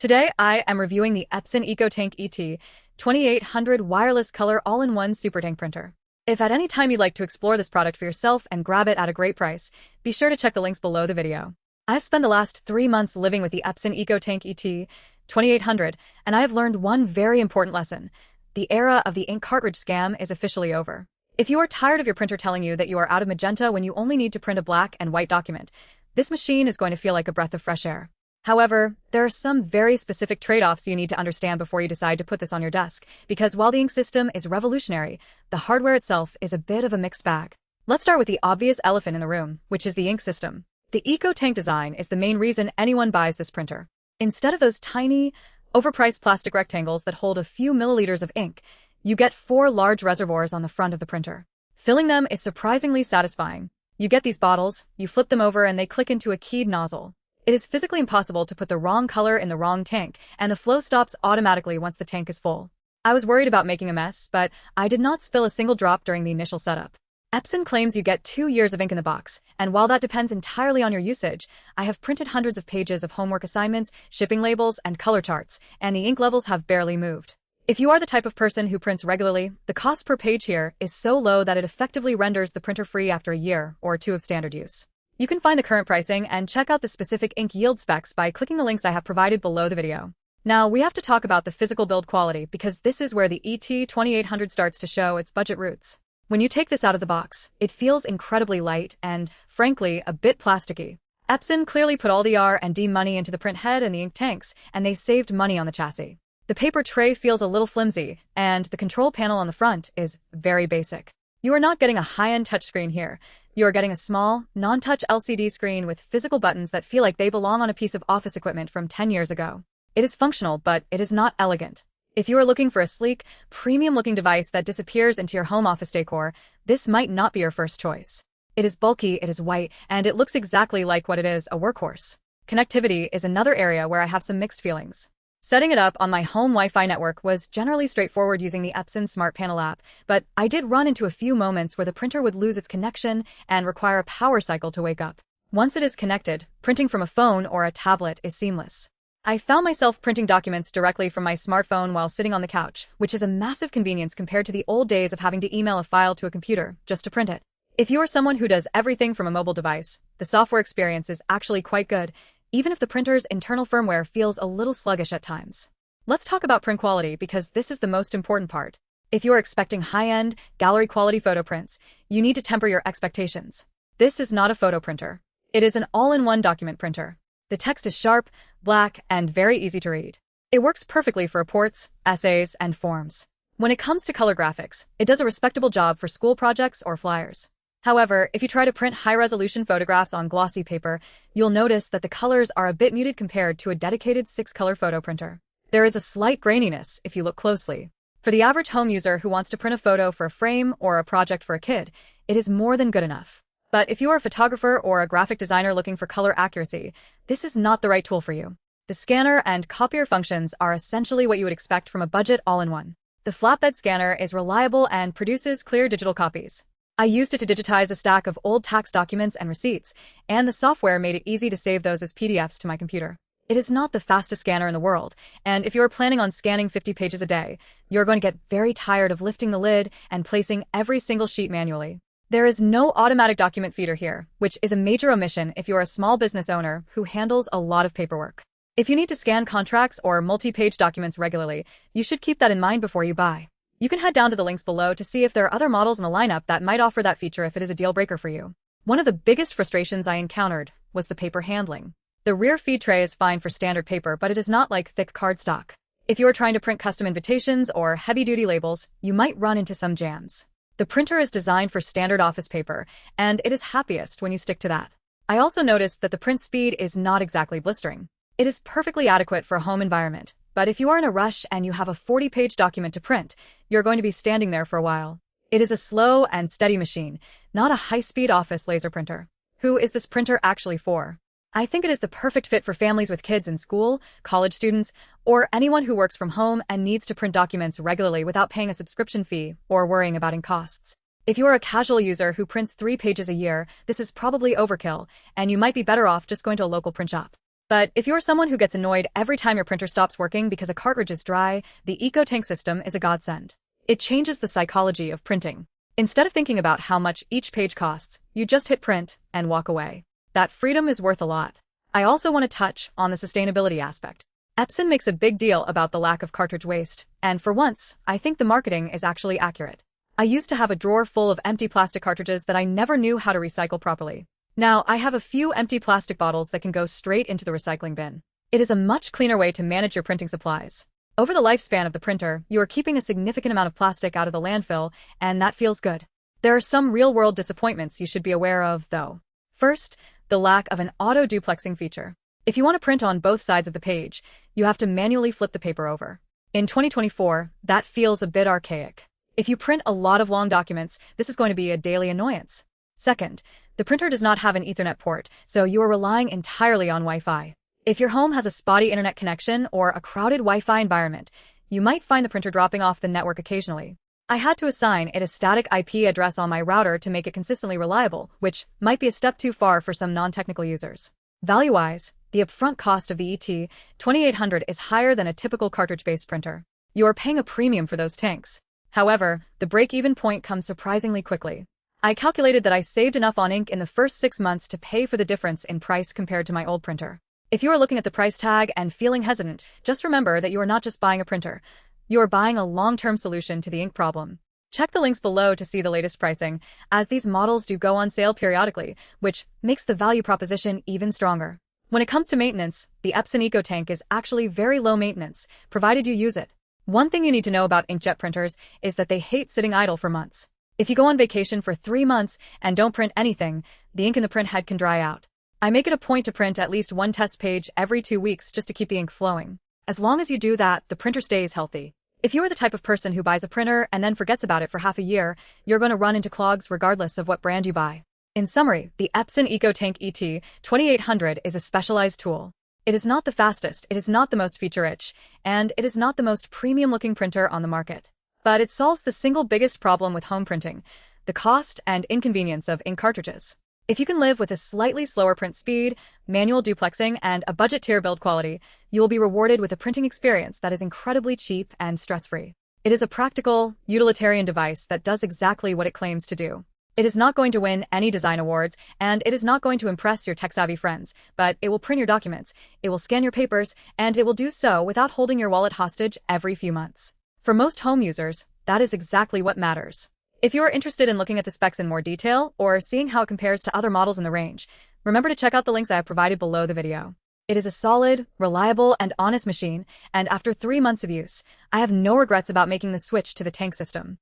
Today, I am reviewing the Epson EcoTank ET-2800 wireless color all-in-one Supertank printer. If at any time you'd like to explore this product for yourself and grab it at a great price, be sure to check the links below the video. I've spent the last 3 months living with the Epson EcoTank ET-2800, and I have learned one very important lesson. The era of the ink cartridge scam is officially over. If you are tired of your printer telling you that you are out of magenta when you only need to print a black and white document, this machine is going to feel like a breath of fresh air. However, there are some very specific trade-offs you need to understand before you decide to put this on your desk, because while the ink system is revolutionary, the hardware itself is a bit of a mixed bag. Let's start with the obvious elephant in the room, which is the ink system. The EcoTank design is the main reason anyone buys this printer. Instead of those tiny, overpriced plastic rectangles that hold a few milliliters of ink, you get 4 large reservoirs on the front of the printer. Filling them is surprisingly satisfying. You get these bottles, you flip them over, and they click into a keyed nozzle. It is physically impossible to put the wrong color in the wrong tank, and the flow stops automatically once the tank is full. I was worried about making a mess, but I did not spill a single drop during the initial setup. Epson claims you get 2 years of ink in the box, and while that depends entirely on your usage, I have printed hundreds of pages of homework assignments, shipping labels, and color charts, and the ink levels have barely moved. If you are the type of person who prints regularly, the cost per page here is so low that it effectively renders the printer free after a year or 2 of standard use. You can find the current pricing and check out the specific ink yield specs by clicking the links I have provided below the video. Now, we have to talk about the physical build quality because this is where the ET-2800 starts to show its budget roots. When you take this out of the box, it feels incredibly light and, frankly, a bit plasticky. Epson clearly put all the R&D money into the print head and the ink tanks, and they saved money on the chassis. The paper tray feels a little flimsy, and the control panel on the front is very basic. You are not getting a high-end touchscreen here. You are getting a small, non-touch LCD screen with physical buttons that feel like they belong on a piece of office equipment from 10 years ago. It is functional, but it is not elegant. If you are looking for a sleek, premium-looking device that disappears into your home office decor, this might not be your first choice. It is bulky, it is white, and it looks exactly like what it is, a workhorse. Connectivity is another area where I have some mixed feelings. Setting it up on my home Wi-Fi network was generally straightforward using the Epson Smart Panel app, but I did run into a few moments where the printer would lose its connection and require a power cycle to wake up. Once it is connected, printing from a phone or a tablet is seamless. I found myself printing documents directly from my smartphone while sitting on the couch, which is a massive convenience compared to the old days of having to email a file to a computer just to print it. If you are someone who does everything from a mobile device, the software experience is actually quite good, even if the printer's internal firmware feels a little sluggish at times. Let's talk about print quality because this is the most important part. If you are expecting high-end, gallery-quality photo prints, you need to temper your expectations. This is not a photo printer. It is an all-in-one document printer. The text is sharp, black, and very easy to read. It works perfectly for reports, essays, and forms. When it comes to color graphics, it does a respectable job for school projects or flyers. However, if you try to print high-resolution photographs on glossy paper, you'll notice that the colors are a bit muted compared to a dedicated 6-color photo printer. There is a slight graininess if you look closely. For the average home user who wants to print a photo for a frame or a project for a kid, it is more than good enough. But if you are a photographer or a graphic designer looking for color accuracy, this is not the right tool for you. The scanner and copier functions are essentially what you would expect from a budget all-in-one. The flatbed scanner is reliable and produces clear digital copies. I used it to digitize a stack of old tax documents and receipts, and the software made it easy to save those as PDFs to my computer. It is not the fastest scanner in the world, and if you are planning on scanning 50 pages a day, you're going to get very tired of lifting the lid and placing every single sheet manually. There is no automatic document feeder here, which is a major omission if you are a small business owner who handles a lot of paperwork. If you need to scan contracts or multi-page documents regularly, you should keep that in mind before you buy. You can head down to the links below to see if there are other models in the lineup that might offer that feature if it is a deal breaker for you. One of the biggest frustrations I encountered was the paper handling. The rear feed tray is fine for standard paper, but it is not like thick cardstock. If you are trying to print custom invitations or heavy-duty labels, you might run into some jams. The printer is designed for standard office paper, and it is happiest when you stick to that. I also noticed that the print speed is not exactly blistering. It is perfectly adequate for a home environment. But if you are in a rush and you have a 40-page document to print, you're going to be standing there for a while. It is a slow and steady machine, not a high-speed office laser printer. Who is this printer actually for? I think it is the perfect fit for families with kids in school, college students, or anyone who works from home and needs to print documents regularly without paying a subscription fee or worrying about ink costs. If you are a casual user who prints 3 pages a year, this is probably overkill, and you might be better off just going to a local print shop. But if you're someone who gets annoyed every time your printer stops working because a cartridge is dry, the EcoTank system is a godsend. It changes the psychology of printing. Instead of thinking about how much each page costs, you just hit print and walk away. That freedom is worth a lot. I also want to touch on the sustainability aspect. Epson makes a big deal about the lack of cartridge waste, and for once, I think the marketing is actually accurate. I used to have a drawer full of empty plastic cartridges that I never knew how to recycle properly. Now, I have a few empty plastic bottles that can go straight into the recycling bin. It is a much cleaner way to manage your printing supplies. Over the lifespan of the printer, you are keeping a significant amount of plastic out of the landfill, and that feels good. There are some real-world disappointments you should be aware of, though. First, the lack of an auto-duplexing feature. If you want to print on both sides of the page, you have to manually flip the paper over. In 2024, that feels a bit archaic. If you print a lot of long documents, this is going to be a daily annoyance. Second, the printer does not have an Ethernet port, so you are relying entirely on Wi-Fi. If your home has a spotty internet connection or a crowded Wi-Fi environment, you might find the printer dropping off the network occasionally. I had to assign it a static IP address on my router to make it consistently reliable, which might be a step too far for some non-technical users. Value-wise, the upfront cost of the ET-2800 is higher than a typical cartridge-based printer. You are paying a premium for those tanks. However, the break-even point comes surprisingly quickly. I calculated that I saved enough on ink in the first 6 months to pay for the difference in price compared to my old printer. If you are looking at the price tag and feeling hesitant, just remember that you are not just buying a printer. You are buying a long-term solution to the ink problem. Check the links below to see the latest pricing, as these models do go on sale periodically, which makes the value proposition even stronger. When it comes to maintenance, the Epson EcoTank is actually very low maintenance, provided you use it. One thing you need to know about inkjet printers is that they hate sitting idle for months. If you go on vacation for 3 months and don't print anything, the ink in the print head can dry out. I make it a point to print at least one test page every 2 weeks just to keep the ink flowing. As long as you do that, the printer stays healthy. If you are the type of person who buys a printer and then forgets about it for half a year, you're going to run into clogs regardless of what brand you buy. In summary, the Epson EcoTank ET-2800 is a specialized tool. It is not the fastest, it is not the most feature-rich, and it is not the most premium-looking printer on the market. But it solves the single biggest problem with home printing, the cost and inconvenience of ink cartridges. If you can live with a slightly slower print speed, manual duplexing, and a budget-tier build quality, you will be rewarded with a printing experience that is incredibly cheap and stress-free. It is a practical, utilitarian device that does exactly what it claims to do. It is not going to win any design awards, and it is not going to impress your tech-savvy friends, but it will print your documents, it will scan your papers, and it will do so without holding your wallet hostage every few months. For most home users, that is exactly what matters. If you are interested in looking at the specs in more detail or seeing how it compares to other models in the range, remember to check out the links I have provided below the video. It is a solid, reliable, and honest machine, and after 3 months of use, I have no regrets about making the switch to the tank system.